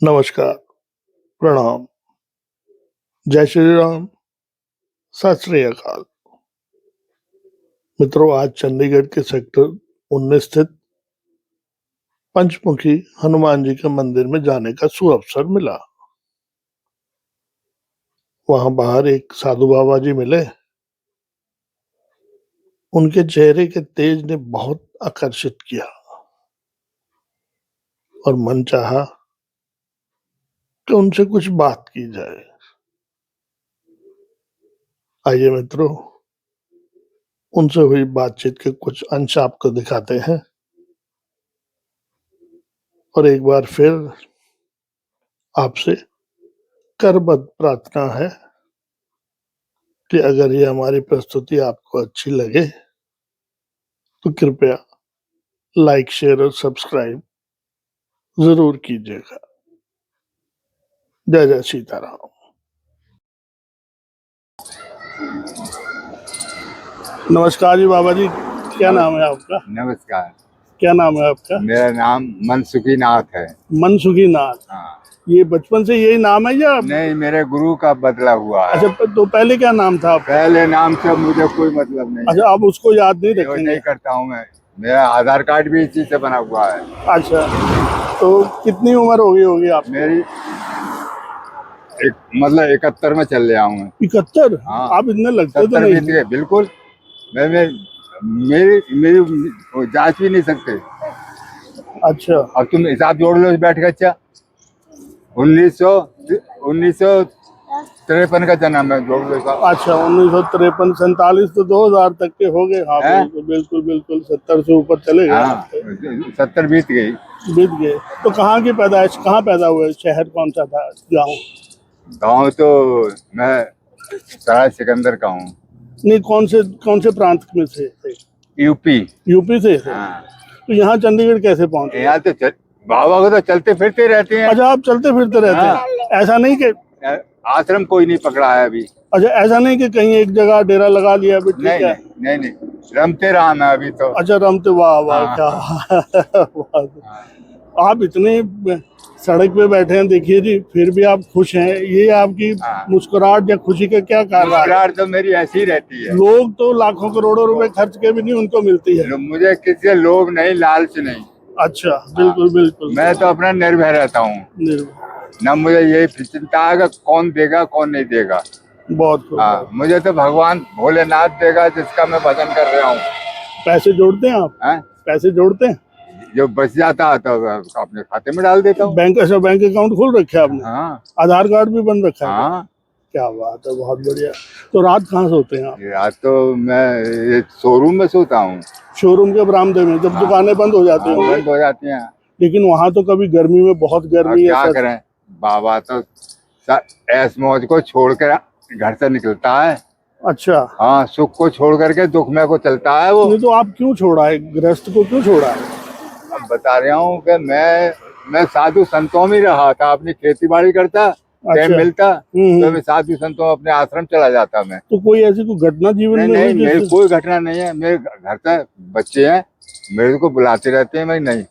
नमस्कार, प्रणाम, जय श्री राम, सत श्री अकाल। मित्रों, आज चंडीगढ़ के सेक्टर 19 स्थित पंचमुखी हनुमान जी के मंदिर में जाने का सुअवसर मिला। वहां बाहर एक साधु बाबा जी मिले। उनके चेहरे के तेज ने बहुत आकर्षित किया और मन चाहा कि उनसे कुछ बात की जाए। आइए मित्रों, उनसे हुई बातचीत के कुछ अंश आपको दिखाते हैं और एक बार फिर आपसे करबद्ध प्रार्थना है कि अगर ये हमारी प्रस्तुति आपको अच्छी लगे तो कृपया लाइक, शेयर और सब्सक्राइब जरूर कीजिएगा। जय जय सीताराम। नमस्कार जी बाबा जी, क्या नाम है आपका? नमस्कार। क्या नाम है आपका? मेरा नाम मनसुखी नाथ है। मनसुखी नाथ। हाँ। ये बचपन से यही नाम है या? नहीं, मेरे गुरु का बदला हुआ है। अच्छा, तो पहले क्या नाम था आपका? पहले नाम से मुझे कोई मतलब नहीं अच्छा, आप उसको याद नहीं है। रखेंगे? नहीं करता हूँ मैं। मेरा आधार कार्ड भी इसी से बना हुआ है। अच्छा, तो कितनी उम्र हो गई होगी आप? मेरी मतलब 71 में चल रहा हूँ। 71? हाँ। आप इतने लगते तो 70 नहीं। बीत गए बिल्कुल। मैं मेरी मेरी जांच भी नहीं सकते। अच्छा, अब तुम हिसाब जोड़ लो बैठ के। अच्छा, 1953 का जन्म है, जोड़ लो साहब। अच्छा, 1953, 47 तो 2000 तक के हो गए। हाँ बिल्कुल बिल्कुल बिल्कुल, 70 से ऊपर चले गए। हाँ, 70 बीत गई। बीत गए। तो कहाँ की पैदाइश, कहाँ पैदा हुए? शहर कौन सा था? गाँव? गाँव तो मैं सराय सिकंदर का हूँ। नहीं, कौन से प्रांत में से थे? यूपी। यूपी से थे। हाँ। तो यहाँ चंडीगढ़ कैसे पहुँचे? यहाँ तो बाबा को तो चलते फिरते रहते हैं। अच्छा, आप चलते फिरते रहते हैं? ऐसा नहीं कि आश्रम कोई नहीं पकड़ा है अभी। अच्छा, ऐसा नहीं कि कहीं एक जगह डेरा लगा लिया अभी? ठीक नहीं, है। नहीं नहीं नहीं, रमते रहा मैं अभी तो। अच्छा, रमते। वाह वाह, हाँ, क्या हाँ। आप इतने सड़क पे बैठे हैं, देखिए जी, फिर भी आप खुश हैं। ये आपकी हाँ। मुस्कुराहट या खुशी का क्या कारण है? मुस्कुराहट तो मेरी ऐसी ही रहती है। लोग तो लाखों करोड़ों रुपए खर्च के भी नहीं उनको मिलती है। मुझे किसी से लोभ नहीं, लालच नहीं। अच्छा, बिल्कुल बिल्कुल। मैं तो अपना निर्भय रहता हूँ। न मुझे यही चिंता है कि कौन देगा कौन नहीं देगा। बहुत खूब। हाँ, मुझे तो भगवान भोलेनाथ देगा जिसका मैं भजन कर रहा हूँ। पैसे जोड़ते हैं आप? हैं? पैसे जोड़ते हैं? जो बच जाता है तो अपने खाते में डाल देता हूँ। बैंक अकाउंट खोल रखे हैं आपने? हाँ। आधार कार्ड भी बन रखा है? हाँ। क्या बात है, बहुत बढ़िया। तो रात कहाँ सोते हैं आप? रात तो मैं शोरूम में सोता हूँ। शोरूम के बरामदे में, जब दुकानें बंद हो जाती हैं? बंद हो जाती हैं। लेकिन वहां तो कभी गर्मी में बहुत गर्मी है। क्या करें, बाबा तो ऐस मौज को छोड़कर घर से निकलता है। अच्छा। हाँ, सुख को छोड़ करके दुख में को चलता है वो। नहीं तो आप क्यों छोड़ा है, गृहस्थ को क्यों छोड़ा है? अब बता रहा हूँ कि मैं साधु संतों में रहा था, अपनी खेती बाड़ी करता। टाइम मिलता तो मैं साधु संतों अपने आश्रम चला जाता मैं। तो कोई ऐसी कोई घटना जीवन में नहीं, हुई? मेरी कोई घटना नहीं है। मेरे घर का बच्चे हैं, मेरे को बुलाते रहते हैं, मैं नहीं।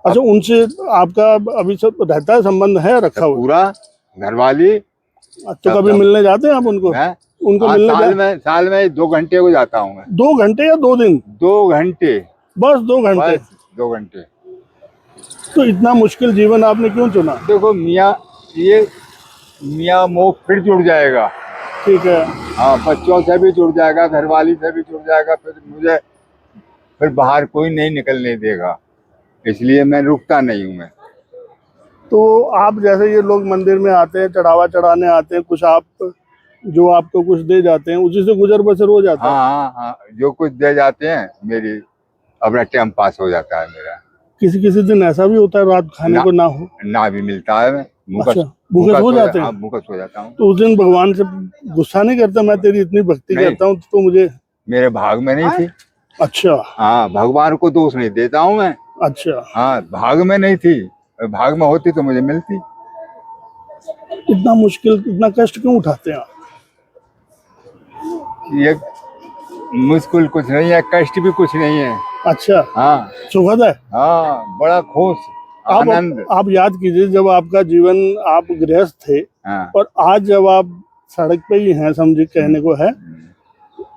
अच्छा, उनसे आपका अभी सब रहता है, संबंध है रखा हुआ? पूरा घरवाली। तो कभी मिलने जाते हैं आप उनको? उनको मिलने साल में 2 घंटे को जाता हूँ मैं। 2 घंटे या 2 दिन? 2 घंटे। बस 2 घंटे? बस 2 घंटे। तो इतना मुश्किल जीवन आपने क्यों चुना? देखो मियाँ मोह फिर जुड़ जाएगा। ठीक है। हाँ, बच्चों से भी जुड़ जाएगा, घरवाली से भी जुड़ जाएगा। फिर बाहर कोई नहीं निकलने देगा, इसलिए मैं रुकता नहीं हूँ मैं। तो आप जैसे ये लोग मंदिर में आते हैं, चढ़ावा चढ़ाने आते हैं, कुछ आप जो आपको कुछ दे जाते हैं उसी से गुजर बसर हो जाता है? हाँ, हाँ, जो कुछ दे जाते हैं मेरी अपना टाइम पास हो जाता है मेरा। किसी दिन ऐसा भी होता है रात खाने को ना हो? ना भी मिलता है। मैं भूखस हो जाते हैं? हाँ, भूखस हो जाता हूँ। तो उस दिन भगवान से गुस्सा नहीं करता, मैं तेरी इतनी भक्ति करता हूँ तो मुझे? मेरे भाग में नहीं थी। अच्छा। हाँ, भगवान को दोष नहीं देता हूँ मैं। अच्छा। हाँ, भाग में नहीं थी, भाग में होती तो मुझे मिलती। इतना मुश्किल, इतना कष्ट क्यों उठाते हैं आप? ये मुश्किल कुछ नहीं है, कष्ट भी कुछ नहीं है। अच्छा। हाँ, सुखद है? हाँ, बड़ा खुश। आनंद। आप याद कीजिए जब आपका जीवन, आप गृहस्थ थे हाँ। और आज जब आप सड़क पे ही हैं, समझिए कहने को है,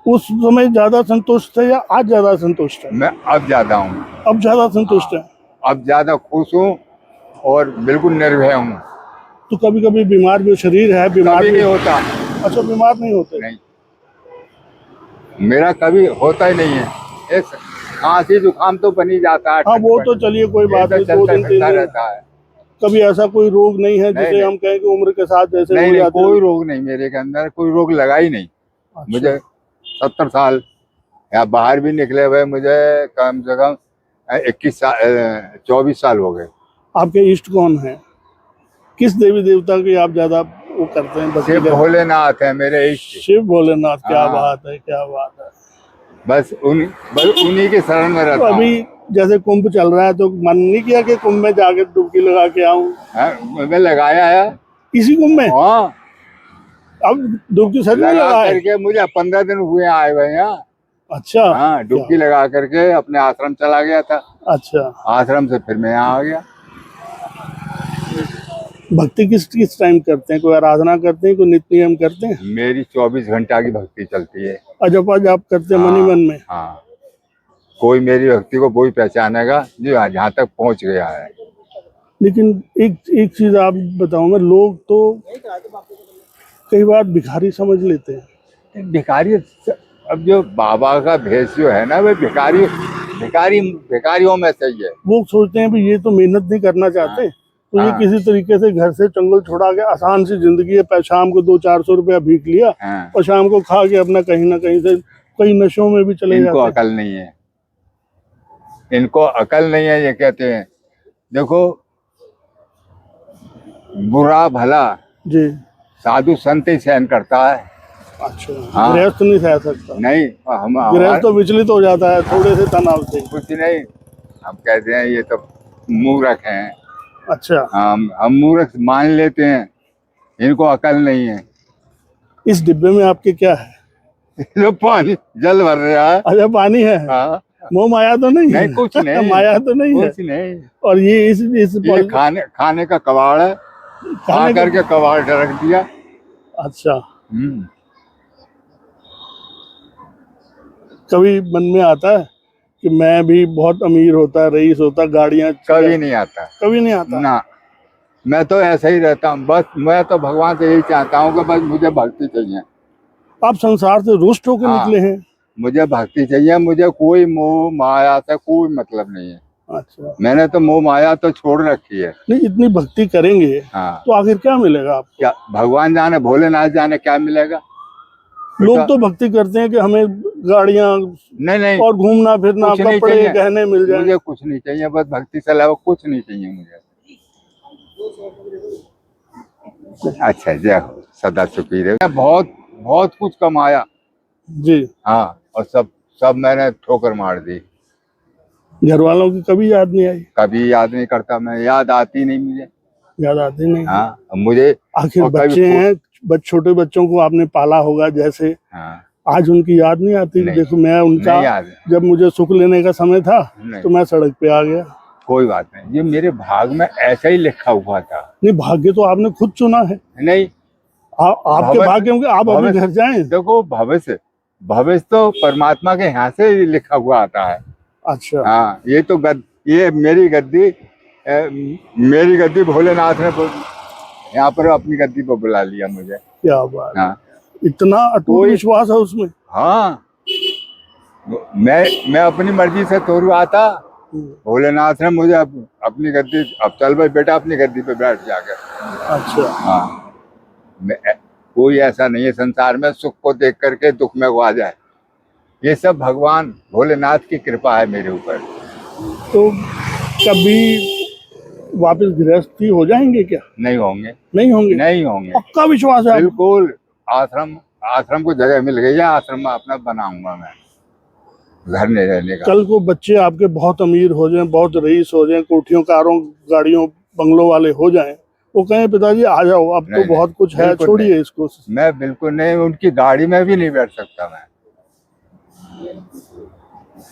उस समय ज्यादा संतुष्ट थे या आज ज्यादा संतुष्ट है? मैं अब ज्यादा हूँ। अब ज्यादा संतुष्ट है। अब ज्यादा खुश हूँ और बिल्कुल निर्भय हूँ। तो कभी कभी बीमार भी, शरीर है बीमार कभी भी नहीं होता। अच्छा, बीमार नहीं होते? नहीं, मेरा कभी होता ही नहीं है। एक खांसी जुकाम तो बन ही जाता है। हाँ वो तो चलिए कोई बात नहीं, 2 दिन 3 दिन रहता है। कभी ऐसा कोई रोग नहीं है जिसे नहीं, हम कहें कि उम्र के साथ जैसे नहीं, हो नहीं, जाते कोई हैं? रोग नहीं, मेरे के अंदर कोई रोग लगा ही नहीं। अच्छा। मुझे 70 साल या बाहर भी निकले हुए मुझे कम से कम 21 साल 24 साल हो गए। आपके इष्ट कौन है? किस देवी देवता की आप ज्यादा वो करते हैं, भक्ति शिव करते हैं? भोलेनाथ है मेरे इष्ट। शिव भोलेनाथ, क्या हाँ। बात है, क्या बात है। बस उन्हीं के शरण में तो रहता हूँ। अभी जैसे कुंभ चल रहा है तो मन नहीं किया कि कुंभ में जाके डुबकी लगा के आऊं? मैं लगाया है। इसी कुंभ में? हाँ, अब डुबकी सच में लगा लगाए? करके मुझे 15 दिन हुए आए हुए यहाँ। अच्छा। हाँ, डुबकी लगा करके अपने आश्रम चला गया था। अच्छा, आश्रम से फिर मैं यहाँ आ गया। भक्ति किस किस टाइम करते हैं? कोई आराधना करते हैं, कोई नित्य नियम करते हैं? मेरी 24 घंटा की भक्ति चलती है। अजप जाप करते हैं मन ही मन में? हाँ, कोई मेरी भक्ति को वही पहचानेगा जो जहाँ तक पहुँच गया है। लेकिन एक चीज आप बताऊं, मैं लोग तो कई बार भिखारी समझ लेते हैं। भिखारी, अब जो बाबा का भेष जो है ना, वो भिखारियों में से ही है। वो सोचते हैं भी ये तो मेहनत नहीं करना चाहते, तो ये किसी तरीके से घर से चंगल छुड़ा के आसान सी जिंदगी है, शाम को 200-400 रुपया भीख लिया और शाम को खा के अपना कहीं ना कहीं से कई नशों में भी चले जाते हैं। इनको अकल नहीं है, इनको अकल नहीं है। ये कहते हैं देखो, बुरा भला जी, साधु संत ही सहन करता है। अच्छा। गृहस्थ नहीं सह सकता? नहीं, हम गृहस्थ तो विचलित हो जाता है थोड़े से तनाव से। कुछ नहीं, हम कहते हैं ये तो मूर्ख हैं। अच्छा, हम मूर्ख मान लेते हैं, इनको अकल नहीं है। इस डिब्बे में आपके क्या है? जो पानी जल भर रहा है। अच्छा, पानी है? हाँ। मोह माया तो नहीं है? नहीं, कुछ नहीं। माया तो नहीं है? कुछ नहीं। और ये ये खाने का कबाड़ है, खा करके कबाड़ रख दिया। अच्छा। कभी मन में आता है कि मैं भी बहुत अमीर होता, रईस होता, गाड़ियां? कभी नहीं आता। कभी नहीं आता ना, मैं तो ऐसा ही रहता हूँ। बस मैं तो भगवान से यही चाहता हूँ कि बस मुझे भक्ति चाहिए। आप संसार से रुष्ट होकर निकले हैं? मुझे भक्ति चाहिए, मुझे कोई मोह माया से कोई मतलब नहीं है। अच्छा। मैंने तो मोह माया तो छोड़ रखी है। नहीं, इतनी भक्ति करेंगे तो आखिर क्या मिलेगा आपको? क्या भगवान जाने, भोलेनाथ जाने क्या मिलेगा। लोग तो भक्ति करते हैं कि हमें गाड़ियां नहीं और घूमना फिरना, कपड़े गहने मिल जाए। मुझे कुछ नहीं चाहिए, बस भक्ति से अलावा कुछ नहीं चाहिए मुझे। अच्छा, जय हो, सदा सुखी रहे। बहुत बहुत कुछ कमाया जी। हाँ, और सब मैंने ठोकर मार दी। घर वालों की कभी याद नहीं आई? कभी याद नहीं करता मैं, याद आती नहीं मुझे। याद आती नहीं? हाँ, मुझे आखिर बच्चे हैं, छोटे बच्चों को आपने पाला होगा जैसे। हाँ, आज उनकी याद नहीं आती? देखो मैं उनका, जब मुझे सुख लेने का समय था तो मैं सड़क पे आ गया। कोई बात नहीं, ये मेरे भाग में ऐसा ही लिखा हुआ था। नहीं, भाग्य तो आपने खुद चुना है। नहीं, आपके भाग्य होंगे, आप अभी घर जाएं। देखो, भविष्य तो परमात्मा के यहाँ से लिखा हुआ आता है। अच्छा। हाँ, ये तो ये मेरी गद्दी भोलेनाथ ने यहाँ पर अपनी गद्दी पर बुला लिया मुझे। क्या बात। हाँ, इतना अटूट विश्वास है उसमें। हाँ, मैं अपनी मर्जी से तोड़ू आता, भोलेनाथ ने मुझे अपनी गद्दी, अब चल भाई बेटा अपनी गद्दी पे बैठ जाकर। अच्छा। हाँ, कोई ऐसा नहीं है संसार में सुख को देख करके दुख में वो आ जाए। ये सब भगवान भोलेनाथ की कृपा है मेरे ऊपर। तो कभी वापस गृहस्थी हो जाएंगे क्या? नहीं होंगे। नहीं होंगे? नहीं होंगे, पक्का विश्वास है? बिल्कुल। आश्रम को जगह मिल गई है, आश्रम में अपना बनाऊंगा मैं, घर नहीं रहने का। कल को बच्चे आपके बहुत अमीर हो जाएं, बहुत रईस हो जाएं, कोठियों, कारों, गाड़ियों, बंगलों वाले हो जाएं, वो कहें पिताजी आ जाओ, अब तो बहुत कुछ है, छोड़िए इसको। मैं बिल्कुल नहीं, उनकी गाड़ी में भी नहीं बैठ सकता मैं।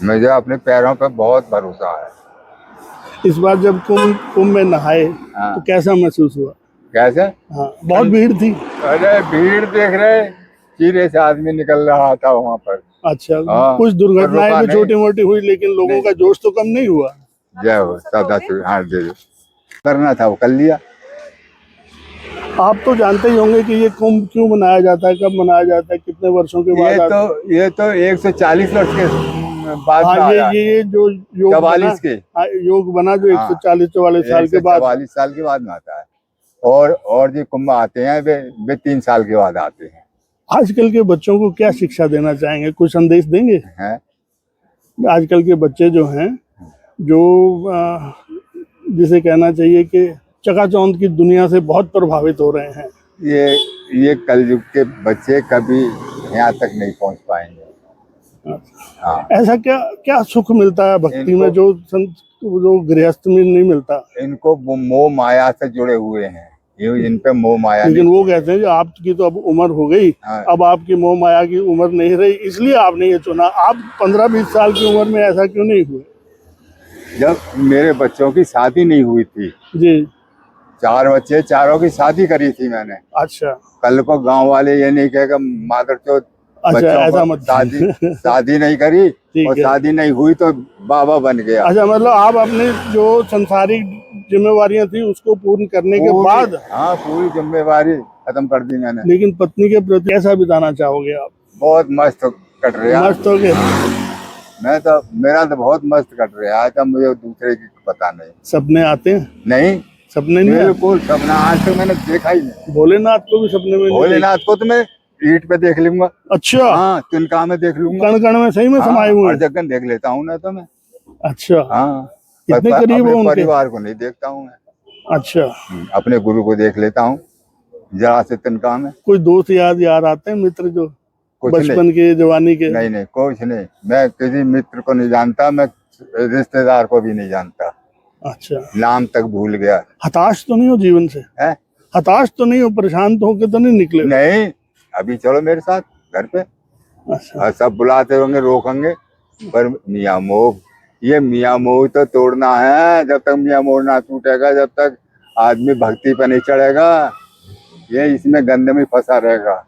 मुझे अपने पैरों पर बहुत भरोसा है। इस बार जब कुंभ में नहाए हाँ। तो कैसा महसूस हुआ? कैसे? हाँ, बहुत भीड़ थी। अरे भीड़ देख रहे, चीरे से आदमी निकल रहा था वहाँ पर। अच्छा, हाँ, कुछ दुर्घटनाएं रुका भी नहीं। छोटी मोटी हुई, लेकिन लोगों का जोश तो कम नहीं हुआ। जय हो सदा हाथ दे दो, करना था वो कर लिया। आप तो जानते ही होंगे कि ये कुंभ क्यों मनाया जाता है, कब मनाया जाता है, कितने वर्षों के बाद आता है? ये तो 140 वर्ष के बाद हाँ, में आया। ये जो योग 44 के योग बना जो हाँ, 140-44 साल के बाद। 144 साल के बाद में आता है। और जो कुंभ आते हैं वे 3 साल के बाद आते हैं। आजकल के बच्चों को क्या शिक्षा देना चाहेंगे, कुछ संदेश देंगे? हैं? आजकल के बच्चे जो हैं, जो जिसे कहना चाहिए कि चकाचौंध की दुनिया से बहुत प्रभावित हो रहे हैं। ये कलयुग के बच्चे कभी यहाँ तक नहीं पहुँच पाएंगे। हाँ। ऐसा क्या क्या सुख मिलता है भक्ति में जो गृहस्थ में नहीं मिलता? इनको मोह माया से जुड़े हुए हैं, ये इन पे मोह माया। लेकिन वो कहते हैं कि आपकी तो अब उम्र हो गई, हाँ। अब आपकी मोह माया की उम्र नहीं रही, इसलिए आपने ये चुना। आप 15-20 साल की उम्र में ऐसा क्यों नहीं हुए? जब मेरे बच्चों की शादी नहीं हुई थी जी, 4 बच्चे, चारों की शादी करी थी मैंने। अच्छा कल को गांव वाले ये नहीं कहेगा मादर चौथ अच्छा, ऐसा मत शादी नहीं करी और शादी नहीं हुई तो बाबा बन गया। अच्छा, मतलब आप अपने जो संसारिक जिम्मेवारियां थी उसको पूर्ण करने के बाद? हाँ, पूरी जिम्मेवारी खत्म कर दी मैंने। लेकिन पत्नी के प्रति कैसा बिताना चाहोगे आप? बहुत मस्त कट रहा। मस्त हो गए? मेरा तो बहुत मस्त कट रहा है। आज मुझे दूसरे की पता नहीं। सपने आते हैं? नहीं, सपने नहीं? बिल्कुल सपना आज तक मैंने देखा ही नहीं। भोलेनाथ को भी सपने में? भोलेनाथ को तो मैं ईंट पे देख लूंगा। अच्छा, हाँ, तिनका में देख लूंगा, कण कण में सही में समाये हुए? हर जगह देख लेता हूँ ना तो मैं। अच्छा, हाँ, कितने करीब हो उनके? परिवार को नहीं देखता हूँ मैं। अच्छा, अपने गुरु को देख लेता हूँ जरा से तिनका में। कोई दोस्त याद आते हैं, मित्र जो बचपन के, जवानी के? नहीं, कुछ नहीं। मैं किसी मित्र को नहीं जानता, मैं रिश्तेदार को भी नहीं जानता। अच्छा, नाम तक भूल गया। हताश तो नहीं हो जीवन से? है? हताश तो नहीं हो, परेशान तो होके तो नहीं निकले? नहीं, अभी चलो मेरे साथ घर पे। अच्छा, सब बुलाते होंगे, रोकेंगे, पर मियाँ मोह, ये मियाँ मोह तो तोड़ना है। जब तक मियाँ मोह ना टूटेगा, जब तक आदमी भक्ति पे नहीं चढ़ेगा, ये इसमें गंदे में फंसा रहेगा।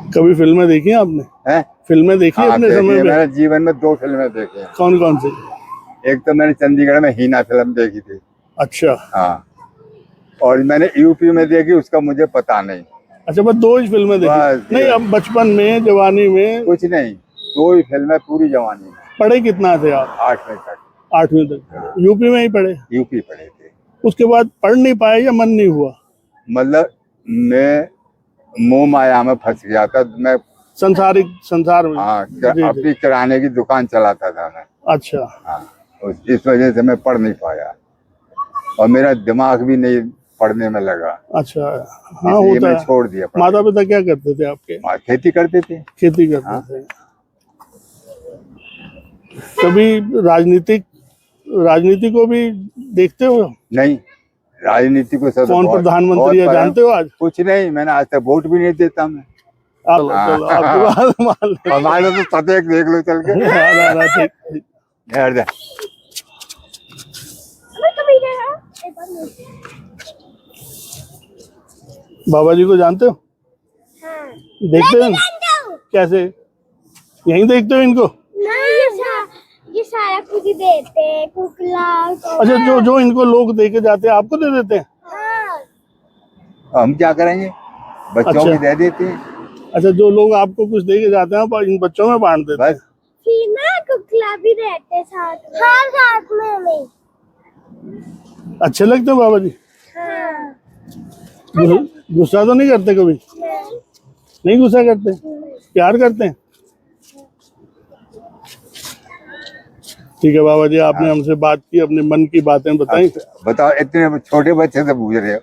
कभी फिल्में देखी हैं आपने? हैं? फिल्में देखी अपने समय में? मैंने जीवन में 2 फिल्में देखी हैं। कौन कौन सी? एक तो मैंने चंडीगढ़ में हीना फिल्म देखी थी। अच्छा, हाँ, और मैंने यूपी में देखी, उसका मुझे पता नहीं। अच्छा, बस 2 ही फिल्में देखी? नहीं, अब बचपन में, जवानी में? कुछ नहीं, 2 ही फिल्में पूरी जवानी में। पढ़े कितना थे आप? 8वीं तक। 8वीं तक यूपी में ही पढ़े? यूपी पढ़े थे। उसके बाद पढ़ नहीं पाए या मन नहीं हुआ? मतलब मैं मोह माया में फंस गया था। मैं संसार में? हाँ, अपनी किराने की दुकान चलाता था मैं। अच्छा, हाँ, इस वजह से मैं पढ़ नहीं पाया और मेरा दिमाग भी नहीं पढ़ने में लगा। अच्छा, हाँ, होता है। छोड़ दिया। माता पिता क्या करते थे आपके? खेती करते थे। खेती करते थे। कभी राजनीति को भी देखते हो? नहीं, राजनीति को सब कौन प्रधानमंत्री है जानते हो आज? कुछ नहीं, मैंने आज तक वोट भी नहीं देता मैं। चलो आपकी बात हमारे तो सतेक देख लो चल के। बाबा जी को जानते हो? हाँ। देखते हो? कैसे? यहीं देखते हो इनको? ये सारा कुछ देते हैं, कुकला। अच्छा, जो इनको लोग दे के जाते हैं आपको दे देते हैं? हाँ। हम क्या करेंगे, बच्चों में दे देते हैं। अच्छा, जो लोग आपको कुछ दे के जाते हैं इन बच्चों में बांट देते हैं? ना कुकला भी रहते साथ में। हाँ, साथ में नहीं। अच्छे लगते हैं बाबा जी? हाँ। गुस्सा तो नहीं करते कभी? नहीं गुस्सा करते? प्यार करते हैं? ठीक है बाबा जी, आपने हमसे बात की, अपने मन की बातें बताई। बताओ, इतने छोटे बच्चे से पूछ रहे हो?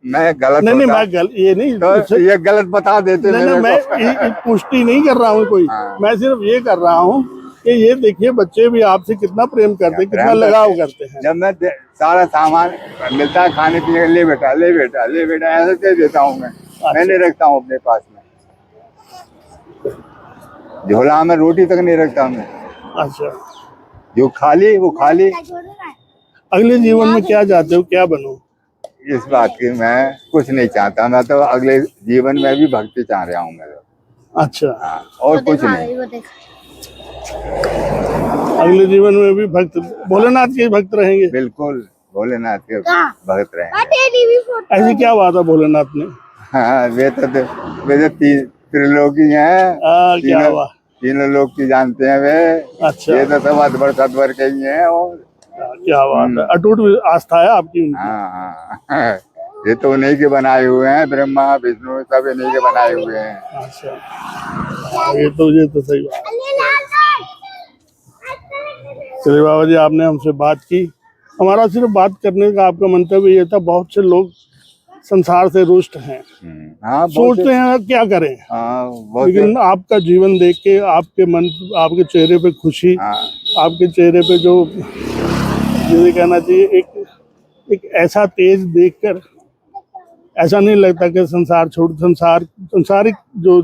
मैं गलत नहीं, मैं ये नहीं तो ये गलत बता देते। नहीं, मैं पुष्टि नहीं कर रहा हूँ कोई। मैं सिर्फ ये कर रहा हूँ कि ये देखिए बच्चे भी आपसे कितना प्रेम करते हैं, कितना लगाव करते हैं। जब मैं सारा सामान मिलता है खाने पीने का, ले बेटा ले बेटा ले बेटा ऐसे दे देता हूँ मैं। मैं नहीं रखता हूँ अपने पास में, झोला में रोटी तक नहीं रखता मैं। अच्छा, जो खाली वो खाली। अगले जीवन में क्या चाहते हो, क्या बनो? इस बात की मैं कुछ नहीं चाहता, मैं तो अगले जीवन में भी भक्ति चाह रहा हूँ मैं तो। अच्छा, हाँ, और कुछ नहीं। अगले जीवन में भी भक्त, भोलेनाथ के भक्त रहेंगे। बिल्कुल भोलेनाथ के भक्त रहे। ऐसी क्या बात है भोलेनाथ ने? हाँ, वे तो त्रिलोकी हैं। क्या बात। तीनों लोग की जानते हैं वे। अच्छा, ये तो सब अधवर के ही हैं। और क्या बात है, अटूट आस्था है आपकी उनकी। हाँ हाँ, ये तो उन्हीं के बनाए हुए हैं, ब्रह्मा विष्णु सब इन्हीं के बनाए हुए हैं। अच्छा, ये तो सही बात है। चलिए बाबा जी, आपने हमसे बात की। हमारा सिर्फ बात करने का आपका मंतव्य ये था, बहुत से लोग संसार से रुष्ट हैं, हाँ, सोचते हैं क्या करें। हाँ, लेकिन आपका जीवन देख के, आपके मन, आपके चेहरे पे खुशी, हाँ, आपके चेहरे पे जो जिसे कहना चाहिए, एक ऐसा तेज देखकर ऐसा नहीं लगता कि संसारिक जो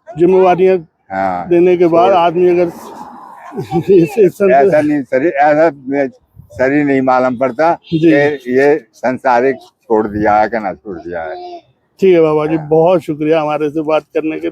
जिम्मेवारियां हाँ, देने के बाद आदमी अगर ऐसा नहीं शरीर नहीं मालूम पड़ता कि ये संसारिक छोड़ दिया है कि ना छोड़ दिया है। ठीक है बाबा जी, बहुत शुक्रिया हमारे से बात करने के।